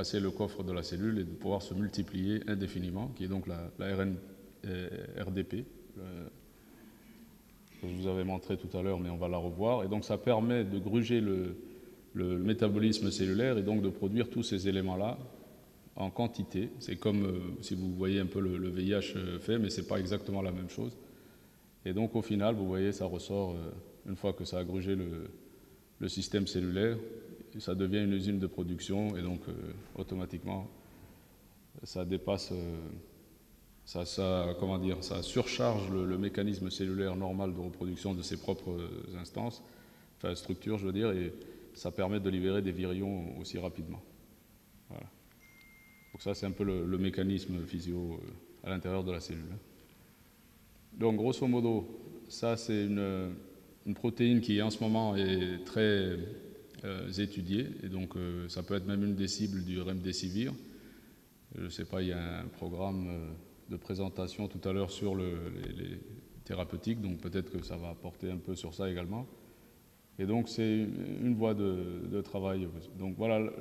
casser le coffre de la cellule et de pouvoir se multiplier indéfiniment, qui est donc la RDP, que je vous avais montré tout à l'heure, mais on va la revoir. Et donc ça permet de gruger le métabolisme cellulaire et donc de produire tous ces éléments-là en quantité. C'est comme si vous voyez un peu le VIH fait, mais ce n'est pas exactement la même chose. Et donc au final, vous voyez, ça ressort, une fois que ça a grugé le système cellulaire, ça devient une usine de production et donc automatiquement, ça dépasse, comment dire, ça surcharge le mécanisme cellulaire normal de reproduction de ses propres instances, enfin structures je veux dire, et ça permet de libérer des virions aussi rapidement. Voilà. Donc ça c'est un peu le mécanisme physio à l'intérieur de la cellule. Donc grosso modo, ça c'est une protéine qui en ce moment est très étudiée, et donc ça peut être même une des cibles du remdesivir. Je ne sais pas, il y a un programme de présentation tout à l'heure sur les thérapeutiques, donc peut-être que ça va apporter un peu sur ça également. Et donc c'est une voie de travail. Donc voilà,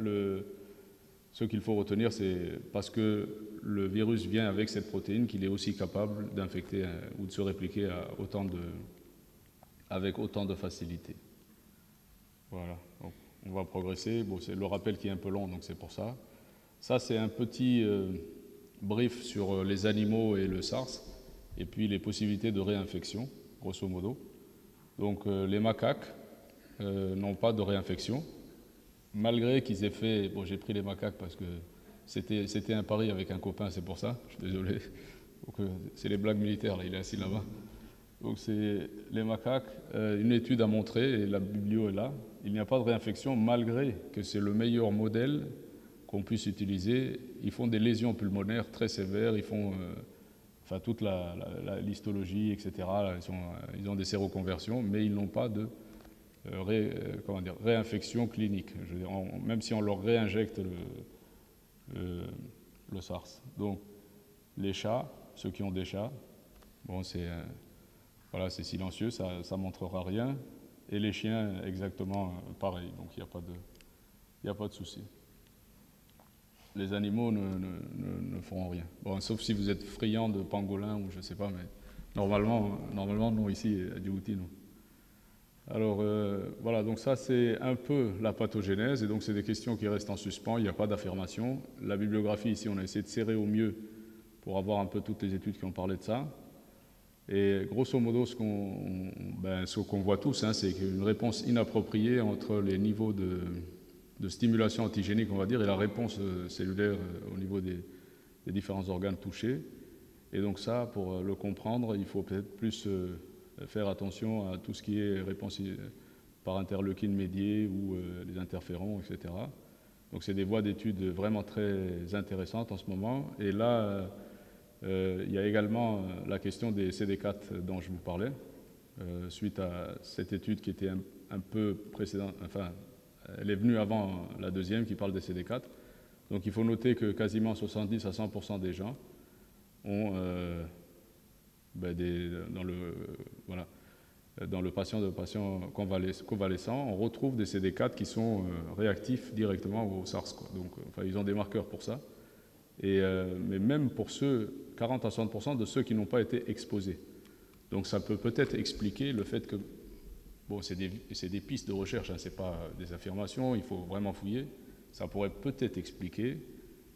ce qu'il faut retenir, c'est parce que le virus vient avec cette protéine qu'il est aussi capable d'infecter ou de se répliquer avec autant de facilité. Voilà, donc on va progresser. Bon, c'est le rappel qui est un peu long, donc c'est pour ça. Ça, c'est un petit brief sur les animaux et le SARS, et puis les possibilités de réinfection, grosso modo. Donc les macaques n'ont pas de réinfection, malgré qu'ils aient fait... Bon, j'ai pris les macaques parce que c'était un pari avec un copain, c'est pour ça, je suis désolé. C'est les blagues militaires, là, il est assis là-bas. Donc c'est les macaques, une étude a montré, et la biblio est là, il n'y a pas de réinfection malgré que c'est le meilleur modèle qu'on puisse utiliser. Ils font des lésions pulmonaires très sévères, ils font enfin, toute l'histologie, etc. Ils ont des séroconversions, mais ils n'ont pas de réinfection clinique. Je veux dire, même si on leur réinjecte le SARS. Donc les chats, ceux qui ont des chats, bon, voilà, c'est silencieux, ça ne montrera rien. Et les chiens, exactement pareil, donc il n'y a pas de souci. Les animaux ne feront rien. Bon, sauf si vous êtes friand de pangolins ou je ne sais pas, mais normalement non, ici, à Djibouti, non. Alors, voilà, donc ça, c'est un peu la pathogénèse, et donc c'est des questions qui restent en suspens, il n'y a pas d'affirmation. La bibliographie, ici, on a essayé de serrer au mieux pour avoir un peu toutes les études qui ont parlé de ça. Et grosso modo, ce qu'on voit tous, hein, c'est qu'une réponse inappropriée entre les niveaux de stimulation antigénique, on va dire, et la réponse cellulaire au niveau des différents organes touchés. Et donc ça, pour le comprendre, il faut peut-être plus faire attention à tout ce qui est réponse par interleukine médiée ou les interférons, etc. Donc c'est des voies d'études vraiment très intéressantes en ce moment. Et là, il y a également la question des CD4 dont je vous parlais, suite à cette étude qui était un peu précédente, enfin, elle est venue avant la deuxième qui parle des CD4. Donc il faut noter que quasiment 70 à 100% des gens ont, dans le patient convalescent, on retrouve des CD4 qui sont réactifs directement au SARS, quoi. Donc enfin, ils ont des marqueurs pour ça. Mais même pour 40 à 60% de ceux qui n'ont pas été exposés. Donc ça peut peut-être expliquer le fait que, bon, c'est des pistes de recherche, hein, ce n'est pas des affirmations, il faut vraiment fouiller. Ça pourrait peut-être expliquer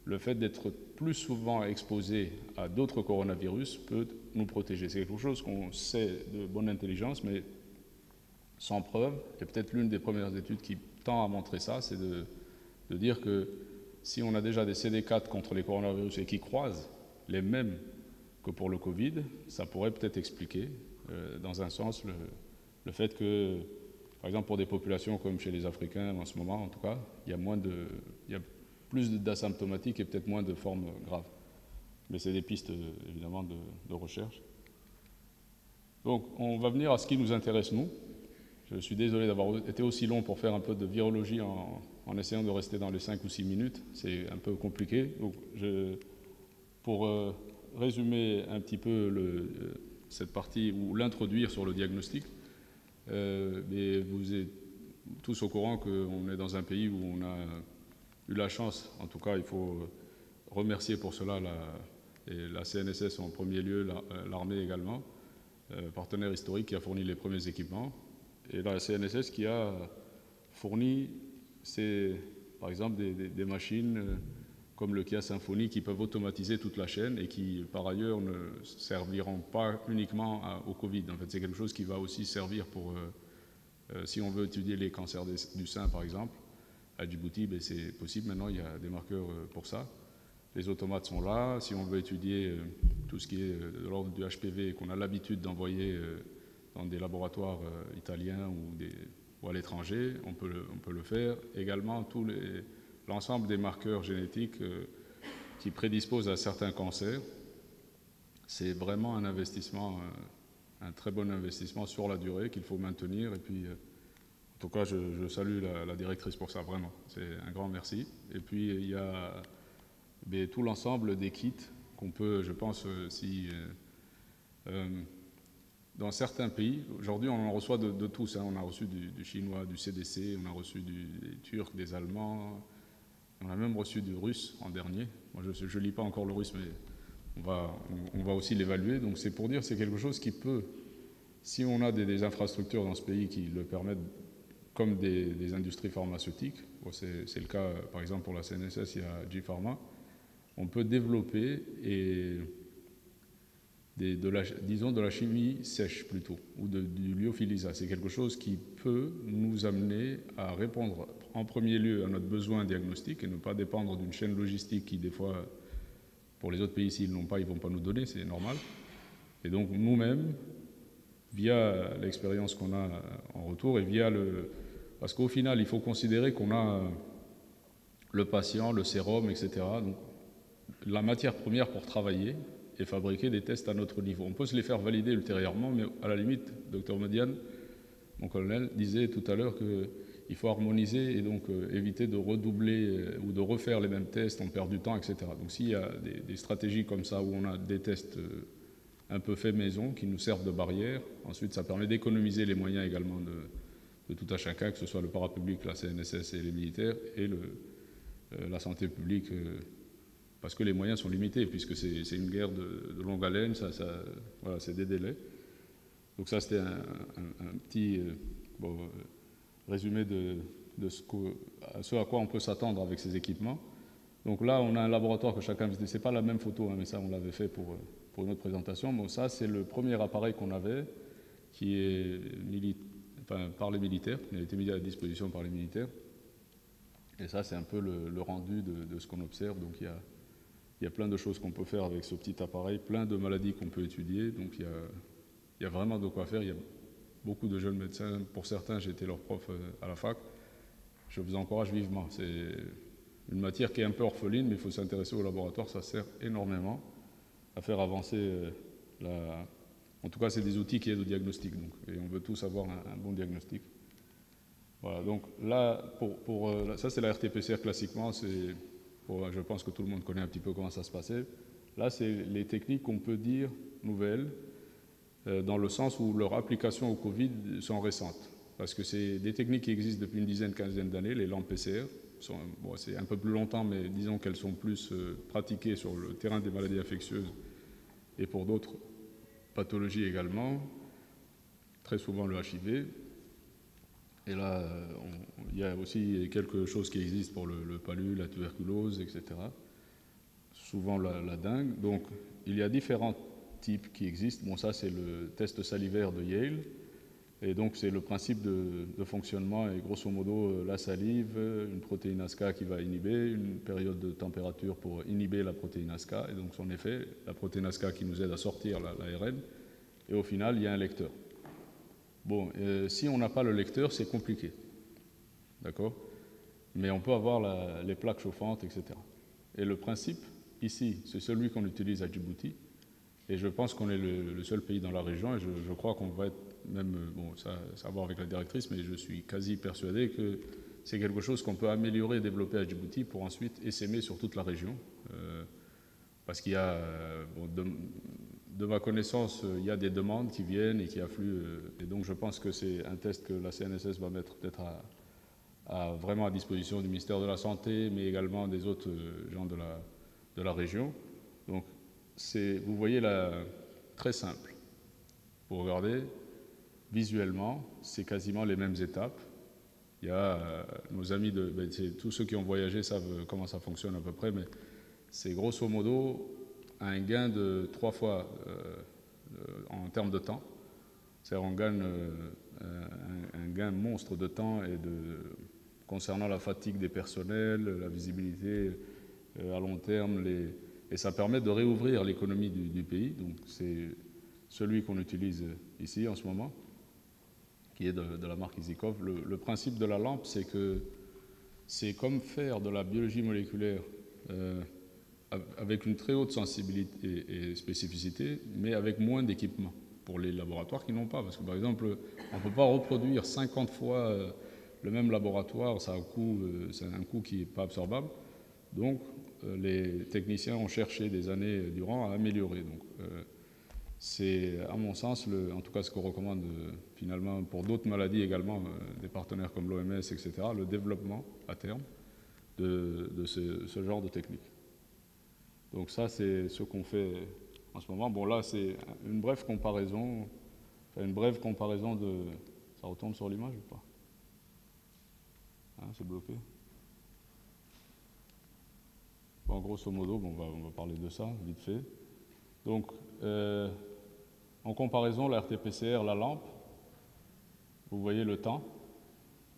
le fait d'être plus souvent exposé à d'autres coronavirus peut nous protéger. C'est quelque chose qu'on sait de bonne intelligence, mais sans preuve. Et peut-être l'une des premières études qui tend à montrer ça, c'est de dire que si on a déjà des CD4 contre les coronavirus et qui croisent les mêmes que pour le Covid, ça pourrait peut-être expliquer, dans un sens, le fait que, par exemple, pour des populations comme chez les Africains en ce moment, en tout cas, il y a plus d'asymptomatiques et peut-être moins de formes graves. Mais c'est des pistes, évidemment, de recherche. Donc, on va venir à ce qui nous intéresse, nous. Je suis désolé d'avoir été aussi long pour faire un peu de virologie en essayant de rester dans les 5 ou 6 minutes. C'est un peu compliqué. Donc, pour résumer un petit peu cette partie, ou l'introduire sur le diagnostic, mais vous êtes tous au courant qu'on est dans un pays où on a eu la chance, en tout cas il faut remercier pour cela la CNSS en premier lieu, l'armée également, partenaire historique qui a fourni les premiers équipements, et la CNSS qui a fourni, par exemple, des machines comme le Kia Symphony qui peuvent automatiser toute la chaîne et qui, par ailleurs, ne serviront pas uniquement au Covid. En fait, c'est quelque chose qui va aussi servir pour, si on veut étudier les cancers du sein, par exemple. À Djibouti, ben, c'est possible. Maintenant, il y a des marqueurs pour ça. Les automates sont là. Si on veut étudier tout ce qui est de l'ordre du HPV qu'on a l'habitude d'envoyer dans des laboratoires italiens ou à l'étranger, on peut le faire. Également, l'ensemble des marqueurs génétiques qui prédisposent à certains cancers, c'est vraiment un investissement, un très bon investissement sur la durée qu'il faut maintenir. Et puis, en tout cas, je salue la directrice pour ça, vraiment. C'est un grand merci. Et puis, il y a tout l'ensemble des kits qu'on peut, je pense, dans certains pays, aujourd'hui on en reçoit de tous, hein. On a reçu du chinois, du CDC, on a reçu des Turcs, des Allemands, on a même reçu du russe en dernier. Moi je ne lis pas encore le russe, mais on va aussi l'évaluer. Donc c'est pour dire que c'est quelque chose qui peut, si on a des infrastructures dans ce pays qui le permettent, comme des industries pharmaceutiques, bon, c'est le cas par exemple pour la CNSS, il y a G-Pharma, on peut développer disons de la chimie sèche plutôt, ou du lyophilisat. C'est quelque chose qui peut nous amener à répondre en premier lieu à notre besoin diagnostique et ne pas dépendre d'une chaîne logistique qui, des fois, pour les autres pays, s'ils ne l'ont pas, ils ne vont pas nous donner, c'est normal. Et donc nous-mêmes, via l'expérience qu'on a en retour et via parce qu'au final, il faut considérer qu'on a le patient, le sérum, etc. Donc, la matière première pour travailler et fabriquer des tests à notre niveau. On peut se les faire valider ultérieurement, mais à la limite, Dr Modiane, mon colonel, disait tout à l'heure qu'il faut harmoniser et donc éviter de redoubler ou de refaire les mêmes tests, on perd du temps, etc. Donc s'il y a des stratégies comme ça où on a des tests un peu faits maison qui nous servent de barrière, ensuite ça permet d'économiser les moyens également de tout à chacun, que ce soit le parapublic, la CNSS et les militaires, et la santé publique, parce que les moyens sont limités, puisque c'est une guerre de longue haleine, voilà, c'est des délais. Donc ça, c'était un petit résumé de ce à quoi on peut s'attendre avec ces équipements. Donc là, on a un laboratoire que chacun visite. C'est pas la même photo, hein, mais ça, on l'avait fait pour une autre présentation. Bon, ça, c'est le premier appareil qu'on avait, qui est par les militaires, qui a été mis à disposition par les militaires. Et ça, c'est un peu le rendu de ce qu'on observe. Donc il y a plein de choses qu'on peut faire avec ce petit appareil, plein de maladies qu'on peut étudier. Donc il y a vraiment de quoi faire. Il y a beaucoup de jeunes médecins. Pour certains, j'ai été leur prof à la fac. Je vous encourage vivement. C'est une matière qui est un peu orpheline, mais il faut s'intéresser au laboratoire. Ça sert énormément à faire avancer En tout cas, c'est des outils qui aident au diagnostic. Donc, et on veut tous avoir un bon diagnostic. Voilà, donc là, ça c'est la RT-PCR classiquement. Je pense que tout le monde connaît un petit peu comment ça se passait. Là, c'est les techniques qu'on peut dire nouvelles, dans le sens où leur application au Covid sont récentes. Parce que c'est des techniques qui existent depuis une dizaine, quinzaine d'années, les lampes PCR. C'est un peu plus longtemps, mais disons qu'elles sont plus pratiquées sur le terrain des maladies infectieuses et pour d'autres pathologies également, très souvent le HIV. Et là, il y a aussi quelque chose qui existe pour le palu, la tuberculose, etc. Souvent la dengue. Donc, il y a différents types qui existent. Bon, ça, c'est le test salivaire de Yale. Et donc, c'est le principe de fonctionnement. Et grosso modo, la salive, une protéine ASCA qui va inhiber, une période de température pour inhiber la protéine ASCA. Et donc, son effet, la protéine ASCA qui nous aide à sortir l'ARN. Et au final, il y a un lecteur. Bon, si on n'a pas le lecteur, c'est compliqué. D'accord? Mais on peut avoir les plaques chauffantes, etc. Et le principe, ici, c'est celui qu'on utilise à Djibouti. Et je pense qu'on est le seul pays dans la région. Et je crois qu'on va être même, ça à voir avec la directrice, mais je suis quasi persuadé que c'est quelque chose qu'on peut améliorer et développer à Djibouti pour ensuite essaimer sur toute la région. Parce qu'il y a, de ma connaissance, il y a des demandes qui viennent et qui affluent. Et donc je pense que c'est un test que la CNSS va mettre peut-être vraiment à disposition du ministère de la Santé, mais également des autres gens de la région. Donc, vous voyez là, très simple. Vous regardez, visuellement, c'est quasiment les mêmes étapes. Il y a nos amis, tous ceux qui ont voyagé savent comment ça fonctionne à peu près, mais c'est grosso modo un gain de 3 fois en termes de temps. C'est-à-dire on gagne un gain monstre de temps concernant la fatigue des personnels, la visibilité à long terme, et ça permet de réouvrir l'économie du pays. Donc c'est celui qu'on utilise ici en ce moment, qui est de la marque Isykov. Le principe de la lampe, c'est que c'est comme faire de la biologie moléculaire avec une très haute sensibilité et spécificité, mais avec moins d'équipement pour les laboratoires qui n'ont pas. Parce que par exemple, on ne peut pas reproduire 50 fois le même laboratoire, c'est un coût qui n'est pas absorbable. Donc les techniciens ont cherché des années durant à améliorer. Donc c'est à mon sens, en tout cas ce qu'on recommande finalement pour d'autres maladies également, des partenaires comme l'OMS, etc., le développement à terme de ce genre de technique. Donc ça, c'est ce qu'on fait en ce moment. Bon, là, c'est une brève comparaison de... Ça retombe sur l'image ou pas? Hein, c'est bloqué. Bon, grosso modo, on va parler de ça, vite fait. Donc, en comparaison, la RT-PCR, la lampe, vous voyez le temps.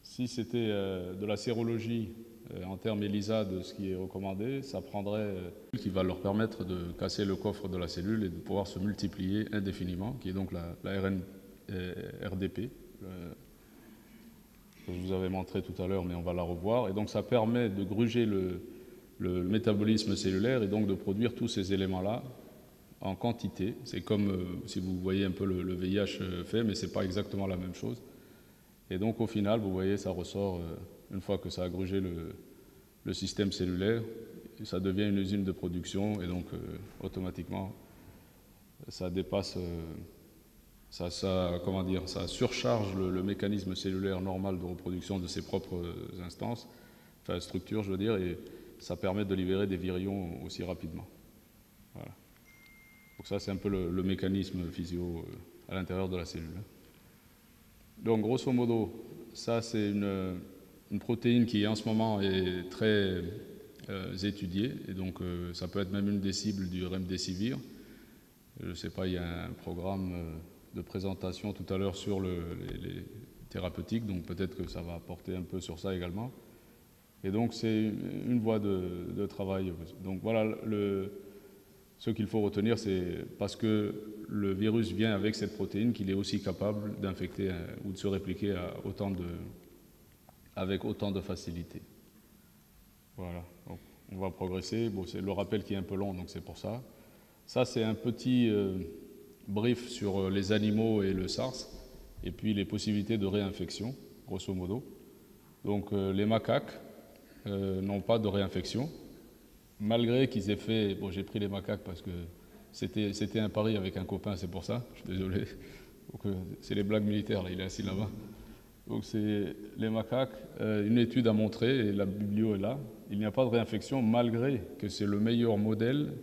Si c'était de la sérologie en termes ELISA de ce qui est recommandé, ça prendrait qui va leur permettre de casser le coffre de la cellule et de pouvoir se multiplier indéfiniment, qui est donc la RDP, que je vous avais montré tout à l'heure, mais on va la revoir. Et donc ça permet de gruger le métabolisme cellulaire et donc de produire tous ces éléments-là en quantité. C'est comme si vous voyez un peu le VIH fait, mais ce n'est pas exactement la même chose. Et donc au final, vous voyez, ça ressort, une fois que ça a grugé le système cellulaire, ça devient une usine de production et donc automatiquement, ça dépasse, ça surcharge le mécanisme cellulaire normal de reproduction de ses propres instances, enfin structures je veux dire, et ça permet de libérer des virions aussi rapidement. Voilà. Donc ça c'est un peu le mécanisme physio à l'intérieur de la cellule. Donc grosso modo, ça c'est une protéine qui en ce moment est très étudiée, et donc ça peut être même une des cibles du remdesivir. Je ne sais pas, il y a un programme de présentation tout à l'heure sur les thérapeutiques, donc peut-être que ça va apporter un peu sur ça également. Et donc c'est une voie de travail. Donc voilà, ce qu'il faut retenir, c'est parce que le virus vient avec cette protéine qu'il est aussi capable d'infecter ou de se répliquer avec autant de facilité. Voilà, donc on va progresser. Bon, c'est le rappel qui est un peu long, donc c'est pour ça. Ça, c'est un petit brief sur les animaux et le SARS, et puis les possibilités de réinfection, grosso modo. Donc les macaques n'ont pas de réinfection, malgré qu'ils aient fait... Bon, j'ai pris les macaques parce que c'était un pari avec un copain, c'est pour ça, je suis désolé. C'est les blagues militaires, là, il est assis là-bas. Donc c'est les macaques, une étude a montré, et la biblio est là, il n'y a pas de réinfection, malgré que c'est le meilleur modèle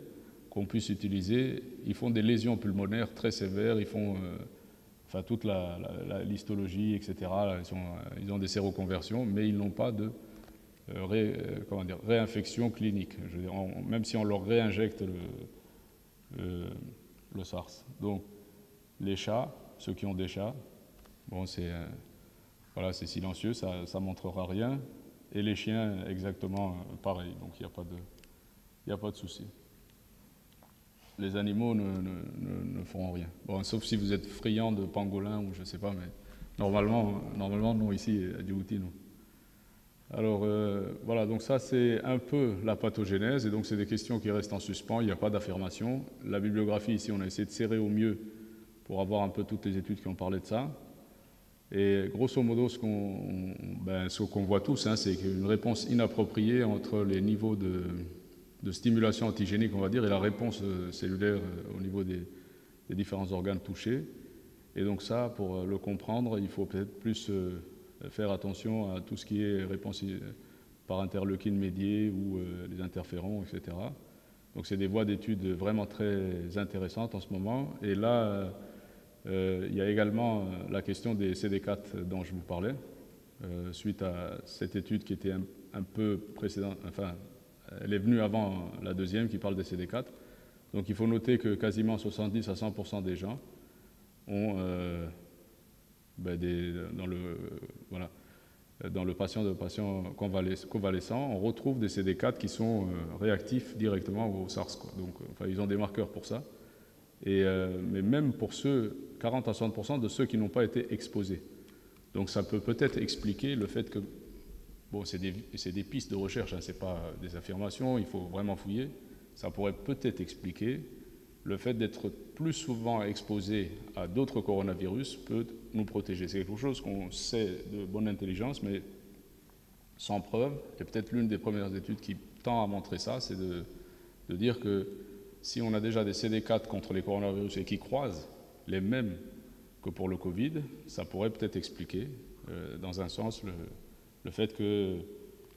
qu'on puisse utiliser. Ils font des lésions pulmonaires très sévères, ils font toute l'histologie, etc. Ils ont des séroconversions, mais ils n'ont pas de réinfection clinique. Je veux dire, même si on leur réinjecte le SARS. Donc les chats, ceux qui ont des chats, bon, c'est silencieux, ça ne montrera rien. Et les chiens, exactement pareil, donc il n'y a pas de souci. Les animaux ne feront rien. Bon, sauf si vous êtes friand de pangolins ou je ne sais pas, mais normalement non, ici, à Djibouti, non. Alors, voilà, donc ça, c'est un peu la pathogénèse, et donc c'est des questions qui restent en suspens, il n'y a pas d'affirmation. La bibliographie, ici, on a essayé de serrer au mieux pour avoir un peu toutes les études qui ont parlé de ça. Et grosso modo, ce qu'on voit tous, hein, c'est qu'une réponse inappropriée entre les niveaux de stimulation antigénique, on va dire, et la réponse cellulaire au niveau des différents organes touchés. Et donc ça, pour le comprendre, il faut peut-être plus faire attention à tout ce qui est réponse par interleukine médiée ou les interférons, etc. Donc c'est des voies d'études vraiment très intéressantes en ce moment. Et là, il y a également la question des CD4 dont je vous parlais, suite à cette étude qui était un peu précédente, enfin, elle est venue avant la deuxième qui parle des CD4. Donc il faut noter que quasiment 70 à 100% des gens ont, dans le patient convalescent, on retrouve des CD4 qui sont réactifs directement au SARS, quoi. Donc, ils ont des marqueurs pour ça. Mais même pour ceux, 40 à 60% de ceux qui n'ont pas été exposés. Donc ça peut peut-être expliquer le fait que, bon, c'est des pistes de recherche, hein, ce n'est pas des affirmations, il faut vraiment fouiller. Ça pourrait peut-être expliquer le fait d'être plus souvent exposé à d'autres coronavirus peut nous protéger. C'est quelque chose qu'on sait de bonne intelligence, mais sans preuve. Et peut-être l'une des premières études qui tend à montrer ça, c'est de dire que si on a déjà des CD4 contre les coronavirus et qui croisent les mêmes que pour le Covid, ça pourrait peut-être expliquer, dans un sens, le fait que,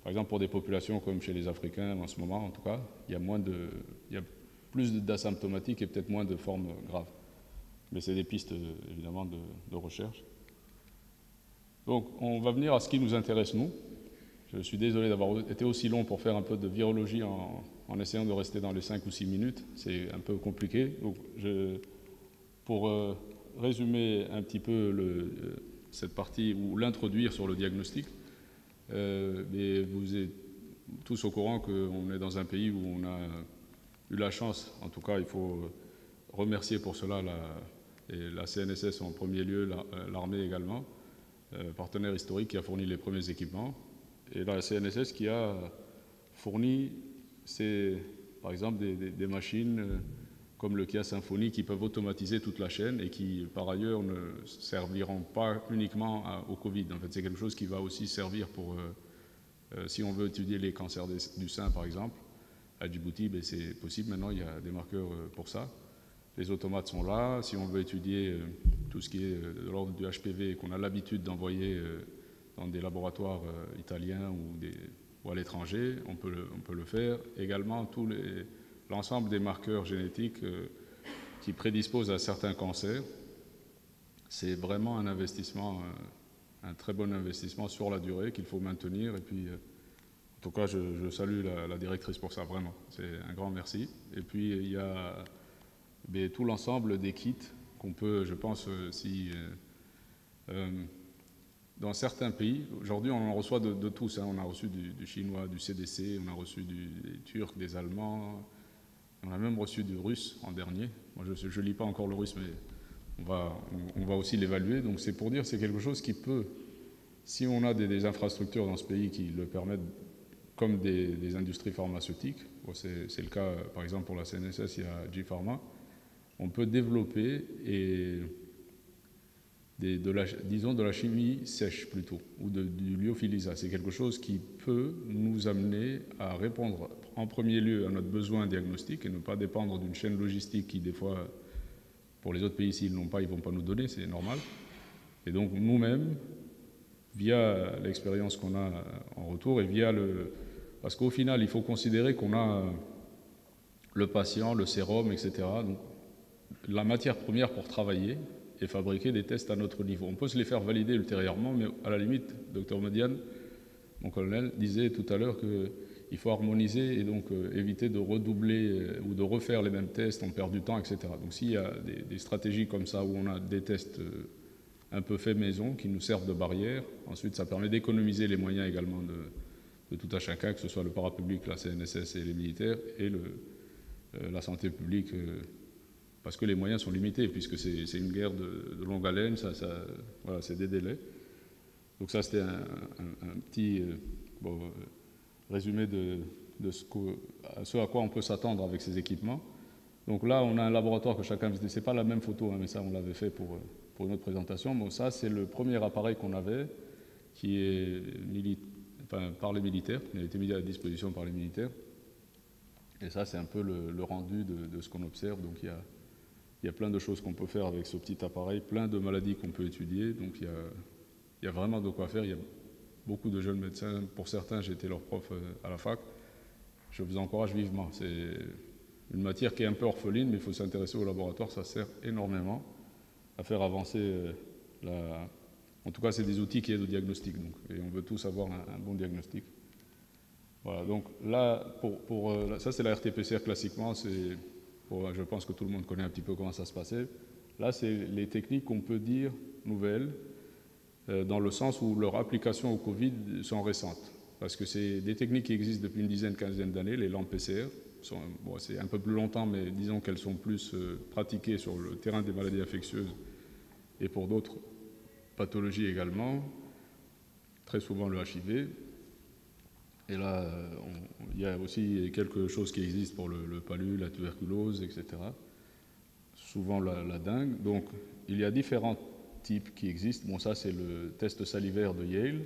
par exemple, pour des populations comme chez les Africains en ce moment, en tout cas, il y a plus d'asymptomatiques et peut-être moins de formes graves. Mais c'est des pistes, évidemment, de recherche. Donc, on va venir à ce qui nous intéresse, nous. Je suis désolé d'avoir été aussi long pour faire un peu de virologie en essayant de rester dans les 5 ou 6 minutes. C'est un peu compliqué. Donc, pour résumer un petit peu cette partie, ou l'introduire sur le diagnostic, mais vous êtes tous au courant qu'on est dans un pays où on a eu la chance, en tout cas il faut remercier pour cela la CNSS en premier lieu, l'armée également, partenaire historique qui a fourni les premiers équipements, et la CNSS qui a fourni, par exemple, des machines comme le Kia Symphony qui peuvent automatiser toute la chaîne et qui, par ailleurs, ne serviront pas uniquement au Covid. En fait, c'est quelque chose qui va aussi servir pour, si on veut étudier les cancers du sein, par exemple, à Djibouti, ben c'est possible. Maintenant, il y a des marqueurs pour ça. Les automates sont là. Si on veut étudier tout ce qui est de l'ordre du HPV qu'on a l'habitude d'envoyer dans des laboratoires italiens ou à l'étranger, on peut le faire. Également, l'ensemble des marqueurs génétiques qui prédisposent à certains cancers, c'est vraiment un investissement, un très bon investissement sur la durée qu'il faut maintenir. Et puis, en tout cas, je salue la directrice pour ça, vraiment. C'est un grand merci. Et puis, il y a tout l'ensemble des kits qu'on peut, je pense, dans certains pays, aujourd'hui, on en reçoit de tous. Hein. On a reçu du chinois, du CDC, on a reçu des Turcs, des Allemands, on a même reçu du russe en dernier. Moi, je ne lis pas encore le russe, mais on va aussi l'évaluer. Donc, c'est pour dire que c'est quelque chose qui peut, si on a des infrastructures dans ce pays qui le permettent, comme des industries pharmaceutiques, c'est le cas par exemple pour la CNSS, il y a G-Pharma, on peut développer disons de la chimie sèche plutôt, ou du lyophilisat. C'est quelque chose qui peut nous amener à répondre en premier lieu à notre besoin diagnostique et ne pas dépendre d'une chaîne logistique qui des fois, pour les autres pays, s'ils ne l'ont pas, ils ne vont pas nous donner, c'est normal. Et donc nous-mêmes, via l'expérience qu'on a en retour et parce qu'au final, il faut considérer qu'on a le patient, le sérum, etc. Donc, la matière première pour travailler et fabriquer des tests à notre niveau. On peut se les faire valider ultérieurement, mais à la limite, Dr Modian, mon colonel, disait tout à l'heure qu'il faut harmoniser et donc éviter de redoubler ou de refaire les mêmes tests, on perd du temps, etc. Donc s'il y a des stratégies comme ça où on a des tests un peu faits maison qui nous servent de barrière, ensuite ça permet d'économiser les moyens également de tout à chacun, que ce soit le parapublic, la CNSS et les militaires, et la santé publique, parce que les moyens sont limités, puisque c'est une guerre de longue haleine, voilà, c'est des délais. Donc ça, c'était un petit résumé de ce à quoi on peut s'attendre avec ces équipements. Donc là, on a un laboratoire que chacun visite. C'est pas la même photo, hein, mais ça, on l'avait fait pour une autre présentation. Bon, ça, c'est le premier appareil qu'on avait, qui est par les militaires, qui a été mis à disposition par les militaires. Et ça, c'est un peu le rendu de ce qu'on observe. Donc il y a plein de choses qu'on peut faire avec ce petit appareil, plein de maladies qu'on peut étudier. Donc il y a Il y a vraiment de quoi faire. Il y a beaucoup de jeunes médecins. Pour certains, j'ai été leur prof à la fac. Je vous encourage vivement. C'est une matière qui est un peu orpheline, mais il faut s'intéresser au laboratoire. Ça sert énormément à faire avancer la... En tout cas, c'est des outils qui aident au diagnostic. Donc, et on veut tous avoir un bon diagnostic. Voilà, donc là, ça c'est la RT-PCR classiquement. Je pense que tout le monde connaît un petit peu comment ça se passait. Là, c'est les techniques qu'on peut dire nouvelles, dans le sens où leurs applications au Covid sont récentes. Parce que c'est des techniques qui existent depuis une dizaine, quinzaine d'années, les lampes PCR. Bon, c'est un peu plus longtemps, mais disons qu'elles sont plus pratiquées sur le terrain des maladies infectieuses et pour d'autres pathologies également, très souvent le HIV. Et là, il y a aussi quelque chose qui existe pour le palu, la tuberculose, etc. Souvent la dengue. Donc, il y a différents types qui existent. Bon, ça, c'est le test salivaire de Yale.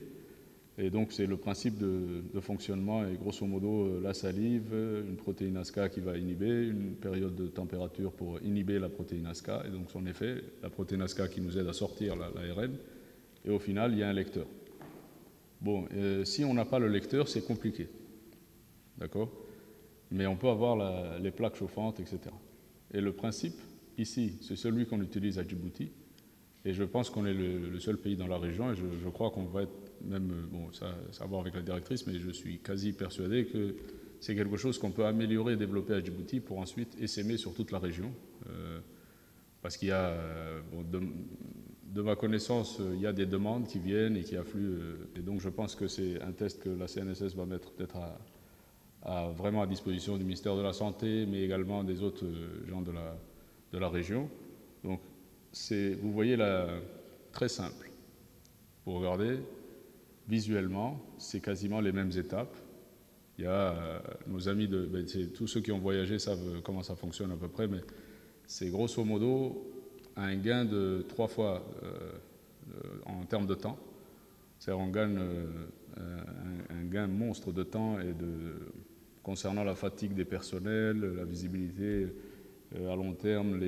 Et donc, c'est le principe de fonctionnement. Et grosso modo, la salive, une protéine ASCA qui va inhiber, une période de température pour inhiber la protéine ASCA. Et donc, son effet, la protéine ASCA qui nous aide à sortir l'ARN. Et au final, il y a un lecteur. Bon, si on n'a pas le lecteur, c'est compliqué. D'accord? Mais on peut avoir les plaques chauffantes, etc. Et le principe, ici, c'est celui qu'on utilise à Djibouti. Et je pense qu'on est le seul pays dans la région. Et je crois qu'on va être même, bon, ça a à voir avec la directrice, mais je suis quasi persuadé que c'est quelque chose qu'on peut améliorer et développer à Djibouti pour ensuite essaimer sur toute la région. Parce qu'il y a, bon, de ma connaissance, il y a des demandes qui viennent et qui affluent. Et donc je pense que c'est un test que la CNSS va mettre peut-être vraiment à disposition du ministère de la Santé, mais également des autres gens de la région. Donc vous voyez là, très simple. Vous regardez, visuellement, c'est quasiment les mêmes étapes. Il y a nos amis, tous ceux qui ont voyagé savent comment ça fonctionne à peu près, mais c'est grosso modo un gain de 3 fois en termes de temps. C'est-à-dire on gagne un gain monstre de temps concernant la fatigue des personnels, la visibilité à long terme,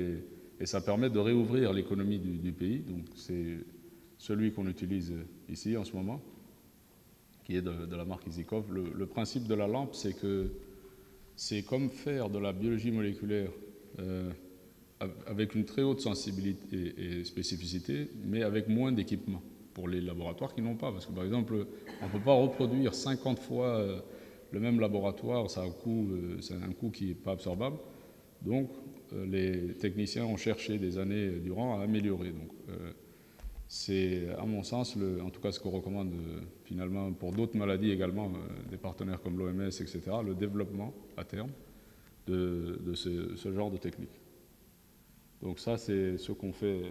et ça permet de réouvrir l'économie du pays. Donc c'est celui qu'on utilise ici en ce moment, qui est de la marque Izikov. Le principe de la lampe, c'est que c'est comme faire de la biologie moléculaire avec une très haute sensibilité et spécificité, mais avec moins d'équipement pour les laboratoires qui n'ont pas. Parce que par exemple, on ne peut pas reproduire 50 fois le même laboratoire, c'est un coût qui n'est pas absorbable. Donc les techniciens ont cherché des années durant à améliorer. Donc c'est à mon sens, en tout cas ce qu'on recommande finalement pour d'autres maladies également, des partenaires comme l'OMS, etc., le développement à terme de ce genre de technique. Donc ça, c'est ce qu'on fait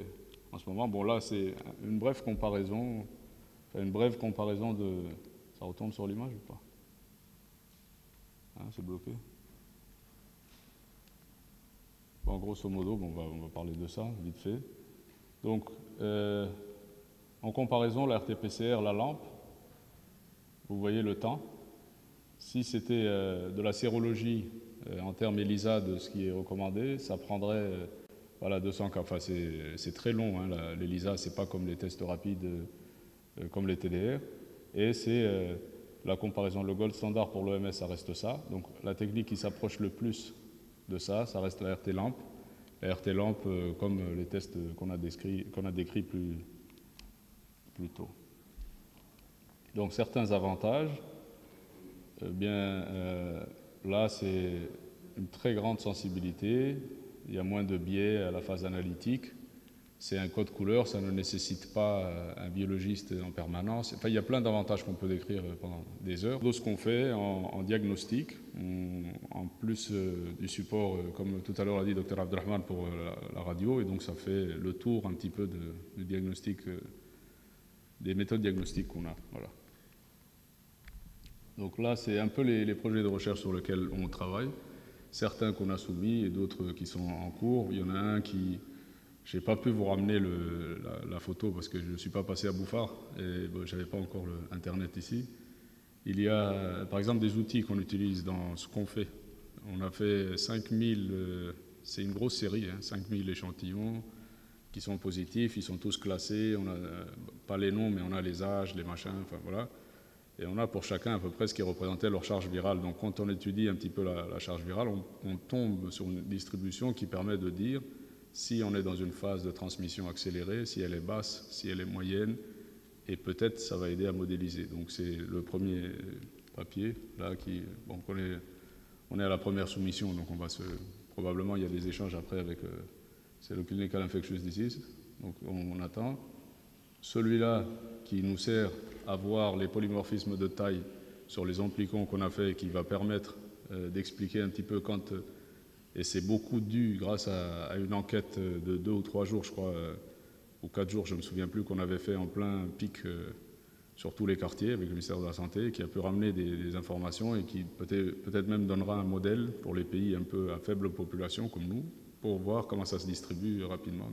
en ce moment. Bon, là, c'est une brève comparaison de... Ça retombe sur l'image ou pas? Hein, c'est bloqué. Bon, grosso modo, bon, on va parler de ça, vite fait. Donc, en comparaison, la RT-PCR, la lampe, vous voyez le temps. Si c'était de la sérologie en termes ELISA de ce qui est recommandé, ça prendrait... Voilà, 200 cas. Enfin, c'est très long, hein, l'ELISA, c'est pas comme les tests rapides, comme les TDR. Et c'est la comparaison, le gold standard pour l'OMS, ça reste ça. Donc la technique qui s'approche le plus de ça reste la RT-LAMP. La RT-LAMP, comme les tests qu'on a décrits plus tôt. Donc certains avantages, là, c'est une très grande sensibilité. Il y a moins de biais à la phase analytique. C'est un code couleur, ça ne nécessite pas un biologiste en permanence. Enfin, il y a plein d'avantages qu'on peut décrire pendant des heures. Ce qu'on fait en diagnostic, en plus du support, comme tout à l'heure l'a dit Dr Abdelrahman pour la radio, et donc ça fait le tour un petit peu du diagnostic, des méthodes diagnostiques qu'on a. Voilà. Donc là, c'est un peu les projets de recherche sur lesquels on travaille. Certains qu'on a soumis et d'autres qui sont en cours. Il y en a un qui... Je n'ai pas pu vous ramener la photo parce que je ne suis pas passé à Bouffard et bon, je n'avais pas encore Internet ici. Il y a par exemple des outils qu'on utilise dans ce qu'on fait. On a fait 5000, c'est une grosse série, hein, 5000 échantillons qui sont positifs, ils sont tous classés, on n'a pas les noms, mais on a les âges, les machins, enfin voilà. Et on a pour chacun à peu près ce qui représentait leur charge virale. Donc quand on étudie un petit peu la charge virale, on tombe sur une distribution qui permet de dire si on est dans une phase de transmission accélérée, si elle est basse, si elle est moyenne, et peut-être ça va aider à modéliser. Donc c'est le premier papier, là, qui, bon, on est à la première soumission, donc probablement il y a des échanges après avec, c'est le Clinical Infectious Disease, donc on attend. Celui-là qui nous sert à voir les polymorphismes de taille sur les amplicons qu'on a fait et qui va permettre d'expliquer un petit peu quand, et c'est beaucoup dû grâce à une enquête de 2 ou 3 jours, je crois, ou 4 jours, je ne me souviens plus, qu'on avait fait en plein pic sur tous les quartiers avec le ministère de la Santé, qui a pu ramener des informations et qui peut-être même donnera un modèle pour les pays un peu à faible population comme nous, pour voir comment ça se distribue rapidement.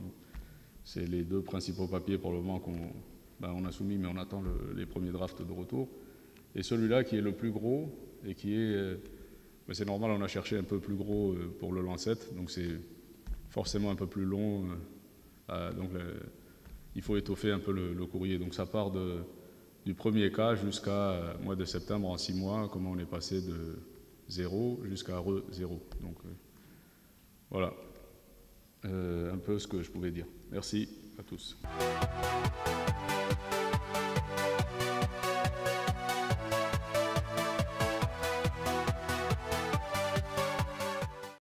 C'est les 2 principaux papiers pour le moment qu'on a soumis, mais on attend les premiers drafts de retour. Et celui-là qui est le plus gros et qui est... c'est normal, on a cherché un peu plus gros pour le Lancet, donc c'est forcément un peu plus long. Donc il faut étoffer un peu le courrier. Donc ça part du premier cas jusqu'à mois de septembre, en 6 mois, comment on est passé de 0 jusqu'à re-0. Donc voilà. Un peu ce que je pouvais dire. Merci à tous.